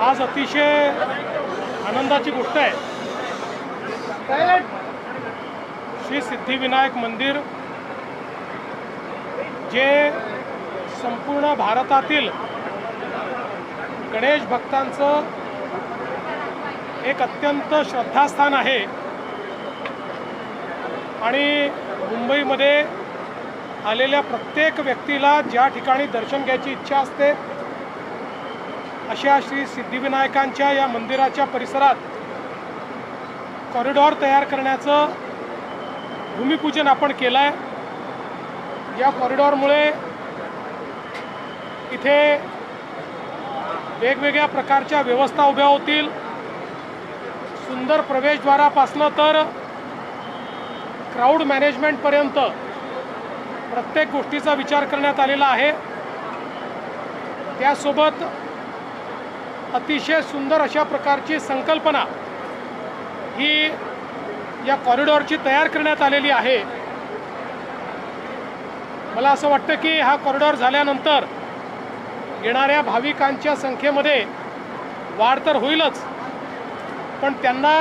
आज अतिशय आनंदाची गोष्ट आहे। श्री सिद्धिविनायक मंदिर जे संपूर्ण भारतातील गणेश भक्तांचं एक अत्यंत श्रद्धास्थान आहे आणि मुंबईमध्ये आलेल्या प्रत्येक व्यक्तीला ज्या ठिकाणी दर्शन घ्यायची इच्छा असते अशा श्री सिद्धिविनायकांच्या या मंदिराच्या परिसरात कॉरिडॉर तयार करण्याचं भूमिपूजन आपण केलं आहे। या कॉरिडॉरमुळे इथे वेगवेगळ्या प्रकारच्या व्यवस्था उभ्या होतील। सुंदर प्रवेशद्वारापासून तर क्राउड मॅनेजमेंटपर्यंत प्रत्येक गोष्टीचा विचार करण्यात आलेला आहे। त्यासोबत अतिशय सुंदर अशा प्रकारची संकल्पना ही या कॉरिडॉरची तयार करण्यात आलेली आहे। मला असं वाटतं की हा कॉरिडॉर झाल्यानंतर येणाऱ्या भाविकांच्या संख्येमध्ये वाढ तर होईलच, पण त्यांना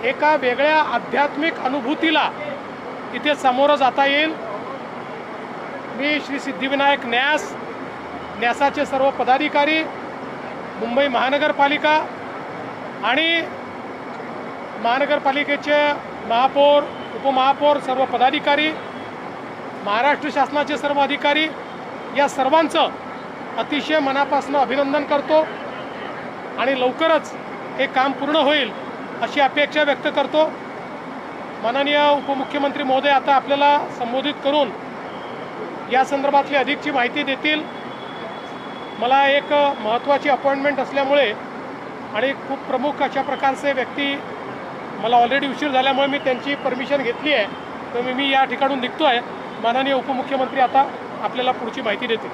एका वेगळ्या आध्यात्मिक अनुभूतीला इथे सामोरं जाता येईल। मी श्री सिद्धिविनायक न्यासाचे सर्व पदाधिकारी, मुंबई महानगरपालिका आणि महानगरपालिकेचे महापौर, उपमहापौर, सर्व पदाधिकारी, महाराष्ट्र शासनाचे सर्व अधिकारी या सर्वांचं अतिशय मनापासून अभिनंदन करतो आणि लवकरच हे काम पूर्ण होईल अशी अपेक्षा व्यक्त करतो। माननीय उपमुख्यमंत्री महोदय आता आपल्याला संबोधित करून या संदर्भातली अधिकची माहिती देतील। मला एक महत्त्वाची अपॉइंटमेंट असल्यामुळे आणि खूप प्रमुख अशा प्रकारचे व्यक्ती, मला ऑलरेडी उशीर झाल्यामुळे मी त्यांची परमिशन घेतली आहे, तर मी या ठिकाणून निघतो आहे। माननीय उपमुख्यमंत्री आता आपल्याला पुढची माहिती देतील।